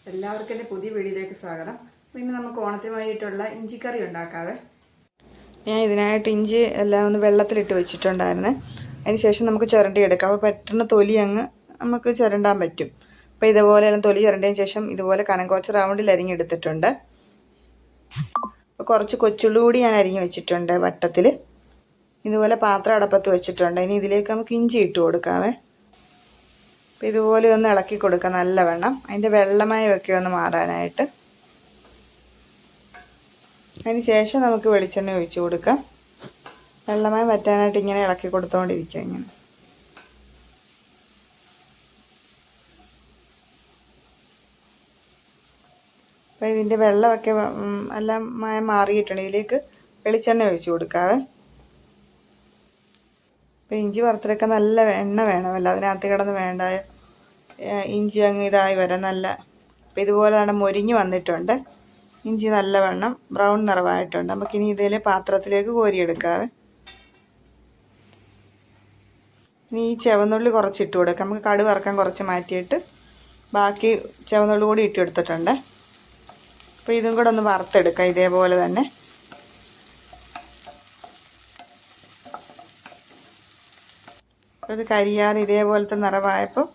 എല്ലാവർക്കും എൻ്റെ പുതിയ വീഡിയോയിലേക്ക് സ്വാഗതം. പിന്നെ നമുക്ക് ഓണത്തിന് വേണ്ടിയിട്ടുള്ള ഇഞ്ചിക്കറി ഉണ്ടാക്കാവേ. ഞാൻ ഇതിനായിട്ട് ഇഞ്ചി എല്ലാം ഒന്ന് വെള്ളത്തിലിട്ട് വെച്ചിട്ടുണ്ടായിരുന്നു. അതിന് ശേഷം നമുക്ക് ചുരണ്ടിയെടുക്കാം. അപ്പോൾ പെട്ടെന്ന് തൊലി അങ്ങ് നമുക്ക് ചുരണ്ടാൻ പറ്റും. അപ്പോൾ ഇതുപോലെ എല്ലാം തൊലി ചുരണ്ടിയതിന് ശേഷം ഇതുപോലെ കനംകുറച്ച് റൗണ്ടിൽ അരിഞ്ഞെടുത്തിട്ടുണ്ട്. അപ്പോൾ കുറച്ച് കൊച്ചുള്ളി കൂടി ഞാൻ അരിഞ്ഞ് വെച്ചിട്ടുണ്ട് വട്ടത്തിൽ. ഇതുപോലെ പാത്രം അടപ്പത്ത് വെച്ചിട്ടുണ്ട്. ഇനി ഇതിലേക്ക് നമുക്ക് ഇഞ്ചി ഇട്ട് കൊടുക്കാവേ. അപ്പോൾ ഇതുപോലെ ഒന്ന് ഇളക്കി കൊടുക്കാം നല്ലവണ്ണം, അതിൻ്റെ വെള്ളമയമൊക്കെ ഒന്ന് മാറാനായിട്ട്. അതിന് ശേഷം നമുക്ക് വെളിച്ചെണ്ണ ഒഴിച്ച് കൊടുക്കാം. വെള്ളമയം വറ്റാനായിട്ട് ഇങ്ങനെ ഇളക്കി കൊടുത്തുകൊണ്ടിരിക്കുക. ഇങ്ങനെ അപ്പോൾ ഇതിൻ്റെ വെള്ളമൊക്കെ എല്ലാം മയം മാറിയിട്ടുണ്ട്. ഇതിലേക്ക് വെളിച്ചെണ്ണ ഒഴിച്ച് കൊടുക്കാവേ. അപ്പോൾ ഇഞ്ചി വറുത്തിലൊക്കെ നല്ല എണ്ണ വേണമല്ലോ, അതിനകത്ത് കിടന്ന് വേണ്ട ഇഞ്ചി അങ്ങ് ഇതായി വരാൻ നല്ല. അപ്പോൾ ഇതുപോലെ തന്നെ മൊരിഞ്ഞ് വന്നിട്ടുണ്ട്. ഇഞ്ചി നല്ലവണ്ണം ബ്രൗൺ നിറമായിട്ടുണ്ട്. നമുക്കിനി ഇതിൽ പാത്രത്തിലേക്ക് കോരിയെടുക്കാവേ. ഇനി ഈ ചുവന്നുള്ളി കുറച്ചിട്ട് കൊടുക്കാം. നമുക്ക് കടുക് വറുക്കാൻ കുറച്ച് മാറ്റിയിട്ട് ബാക്കി ചുവന്നുള്ളി കൂടി ഇട്ടെടുത്തിട്ടുണ്ട്. അപ്പോൾ ഇതും കൂടെ ഒന്ന് വറുത്തെടുക്കാം ഇതേപോലെ തന്നെ. ഇത് കരിയാറ് ഇതേപോലത്തെ നിറമായപ്പോൾ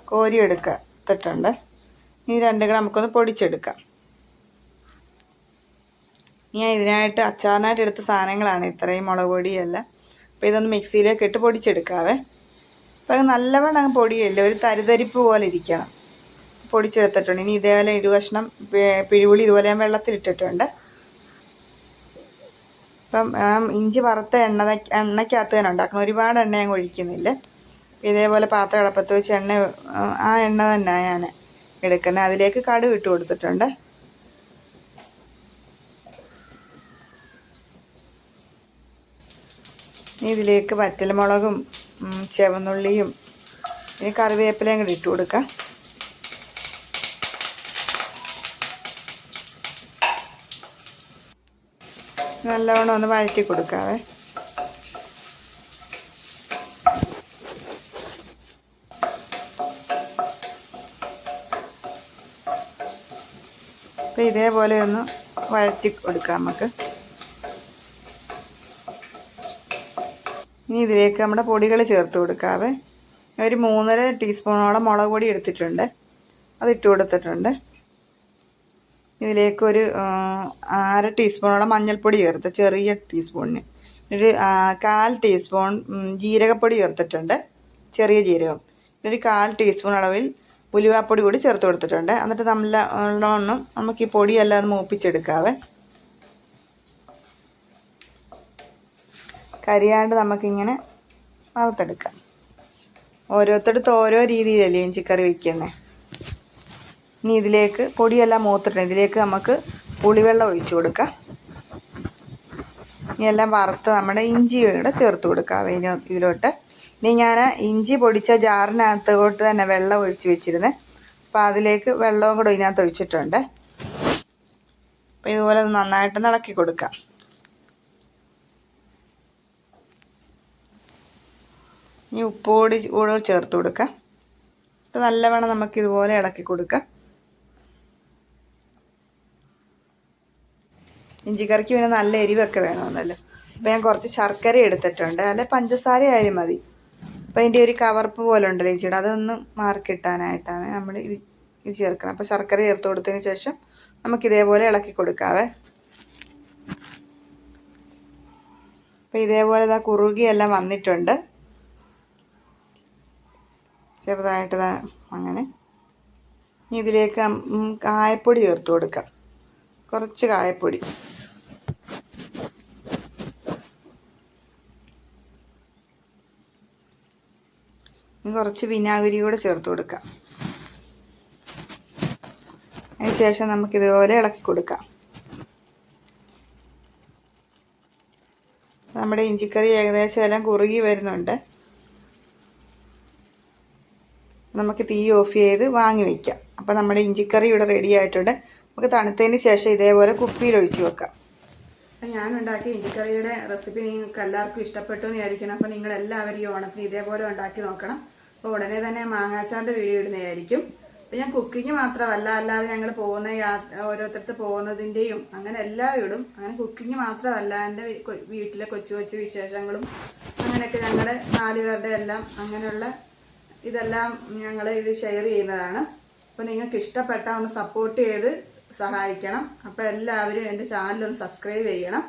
കോരിയെടുത്തിട്ടുണ്ട്. ഈ രണ്ടും കൂടെ നമുക്കൊന്ന് പൊടിച്ചെടുക്കാം. ഞാൻ ഇതിനായിട്ട് അച്ചാറിനായിട്ട് എടുത്ത സാധനങ്ങളാണ് ഇത്രയും, മുളക് പൊടിയെല്ലാം. അപ്പോൾ ഇതൊന്ന് മിക്സിയിലേക്ക് ഇട്ട് പൊടിച്ചെടുക്കാവേ. അപ്പോൾ അത് നല്ലവണ്ണം അങ്ങ് പൊടിയല്ല, ഒരു തരിതരിപ്പ് പോലെ ഇരിക്കണം. പൊടിച്ചെടുത്തിട്ടുണ്ട്. ഇനി ഇതേപോലെ ഒരു കഷ്ണം പിഴുപുളി ഇതുപോലെ ഞാൻ വെള്ളത്തിലിട്ടിട്ടുണ്ട്. അപ്പം ഇഞ്ചി വറുത്ത എണ്ണയ്ക്കകത്ത് തന്നെ ഉണ്ടാക്കണം, ഒരുപാട് എണ്ണ ഞാൻ ഒഴിക്കുന്നില്ല. ഇതേപോലെ പാത്രം അടപ്പത്ത് വെച്ച് ആ എണ്ണ തന്നെ ഞാൻ എടുക്കുന്നത്. അതിലേക്ക് കടുക് ഇട്ട് കൊടുത്തിട്ടുണ്ട്. ഇതിലേക്ക് വറ്റൽമുളകും ചുവന്നുള്ളിയും ഈ കറിവേപ്പിലയും കൂടി ഇട്ട് കൊടുക്കാം. നല്ലവണ്ണം ഒന്ന് വഴറ്റി കൊടുക്കാവേ. അപ്പോൾ ഇതേപോലെ ഒന്ന് വഴറ്റി കൊടുക്കാം നമുക്ക്. ഇനി ഇതിലേക്ക് നമ്മുടെ പൊടികൾ ചേർത്ത് കൊടുക്കാവേ. ഒരു 3.5 ടീസ്പൂണോളം മുളക് പൊടി എടുത്തിട്ടുണ്ട്, അതിട്ട് കൊടുത്തിട്ടുണ്ട്. ഇതിലേക്ക് ഒരു 1/2 ടീസ്പൂണോളം മഞ്ഞൾപ്പൊടി ചേർത്ത്, ചെറിയ ടീസ്പൂണിന്. ഒരു 1/4 ടീസ്പൂൺ ജീരകപ്പൊടി ചേർത്തിട്ടുണ്ട്, ചെറിയ ജീരകം. ഒരു 1/4 ടീസ്പൂൺ അളവിൽ ഉലുവാപ്പൊടി കൂടി ചേർത്ത് കൊടുത്തിട്ടുണ്ട്. എന്നിട്ട് നല്ലവണ്ണം നമുക്ക് ഈ പൊടിയെല്ലാം മൂപ്പിച്ചെടുക്കാവേ. കരിയാണ്ട് നമുക്കിങ്ങനെ വറുത്തെടുക്കാം. ഓരോരുത്തടുത്ത് ഓരോ രീതിയിലല്ലേ ഇഞ്ചിക്കറി വയ്ക്കുന്നത്. ഇനി ഇതിലേക്ക് പൊടിയെല്ലാം മൂത്തിട്ടുണ്ട്. ഇതിലേക്ക് നമുക്ക് പുളിവെള്ളം ഒഴിച്ചു കൊടുക്കാം. ഇനി എല്ലാം വറുത്ത് നമ്മുടെ ഇഞ്ചിയുടെ ചേർത്ത് കൊടുക്കാം ഇതിലോട്ട്. ഇനി ഞാൻ ഇഞ്ചി പൊടിച്ച ജാറിനകത്തോട്ട് തന്നെ വെള്ളം ഒഴിച്ച് വെച്ചിരുന്നത്. അപ്പോൾ അതിലേക്ക് വെള്ളവും കൂടെ ഇതിനകത്ത് ഒഴിച്ചിട്ടുണ്ട്. അപ്പോൾ ഇതുപോലെ നന്നായിട്ട് ഇളക്കി കൊടുക്കാം. ഇനി ഉപ്പുപൊടി കൂടെ ചേർത്ത് കൊടുക്കാം. അപ്പോൾ നല്ലവണ്ണം നമുക്കിതുപോലെ ഇളക്കി കൊടുക്കാം. ഇഞ്ചിക്കറിക്ക് പിന്നെ നല്ല എരിവൊക്കെ വേണമെന്നല്ലോ. അപ്പോൾ ഞാൻ കുറച്ച് ശർക്കര എടുത്തിട്ടുണ്ട്, അല്ലെ പഞ്ചസാര ആയാലും മതി. അപ്പോൾ അതിൻ്റെ ഒരു കവർപ്പ് പോലെ ഉണ്ടല്ലോ ഇഞ്ചിയുടെ, അതൊന്ന് മാർക്കിട്ടാനായിട്ടാണ് നമ്മൾ ഇത് ചേർക്കണം. അപ്പോൾ ശർക്കര ചേർത്ത് കൊടുത്തതിന് ശേഷം നമുക്കിതേപോലെ ഇളക്കി കൊടുക്കാവേ. അപ്പോൾ ഇതേപോലെ ഇതാ കുറുകിയെല്ലാം വന്നിട്ടുണ്ട് ചെറുതായിട്ട് അങ്ങനെ. ഇതിലേക്ക് കായപ്പൊടി ചേർത്ത് കൊടുക്കാം, കുറച്ച് കായപ്പൊടി. കുറച്ച് വിനാഗിരി കൂടെ ചേർത്ത് കൊടുക്കാം. അതിന് ശേഷം നമുക്കിതുപോലെ ഇളക്കി കൊടുക്കാം. നമ്മുടെ ഇഞ്ചിക്കറി ഏകദേശം എല്ലാം കുറുകി വരുന്നുണ്ട്. നമുക്ക് തീ ഓഫ് ചെയ്ത് വാങ്ങി വയ്ക്കാം. അപ്പോൾ നമ്മുടെ ഇഞ്ചിക്കറി ഇവിടെ റെഡി ആയിട്ടുണ്ട്. നമുക്ക് തണുത്തതിന് ശേഷം ഇതേപോലെ കുപ്പിയിൽ ഒഴിച്ച് വെക്കാം. ഞാനുണ്ടാക്കിയ ഇഞ്ചിക്കറിയുടെ റെസിപ്പി നിങ്ങൾക്ക് എല്ലാവർക്കും ഇഷ്ടപ്പെട്ടു എന്ന് വിചാരിക്കണം. അപ്പോൾ നിങ്ങളെല്ലാവരും ഈ ഓണത്തിന് ഇതേപോലെ ഉണ്ടാക്കി നോക്കണം. അപ്പോൾ ഉടനെ തന്നെ മാങ്ങാച്ചാറിൻ്റെ വീഡിയോ ഇടുന്നതായിരിക്കും. അപ്പം ഞാൻ കുക്കിംഗ് മാത്രമല്ല, അല്ലാതെ ഞങ്ങൾ പോകുന്ന ഓരോരുത്തർക്ക് പോകുന്നതിൻ്റെയും അങ്ങനെ എല്ലാം ഇടും. അങ്ങനെ കുക്കിംഗ് മാത്രമല്ല, എൻ്റെ വീട്ടിലെ കൊച്ചു കൊച്ചു വിശേഷങ്ങളും അങ്ങനെയൊക്കെ ഞങ്ങളുടെ 4 പേരുടെ എല്ലാം അങ്ങനെയുള്ള ഇതെല്ലാം ഞങ്ങൾ ഇത് ഷെയർ ചെയ്യുന്നതാണ്. അപ്പോൾ നിങ്ങൾക്ക് ഇഷ്ടപ്പെട്ടാൽ ഒന്ന് സപ്പോർട്ട് ചെയ്ത് സഹായിക്കണം. അപ്പോൾ എല്ലാവരും എൻ്റെ ചാനലൊന്ന് സബ്സ്ക്രൈബ് ചെയ്യണം.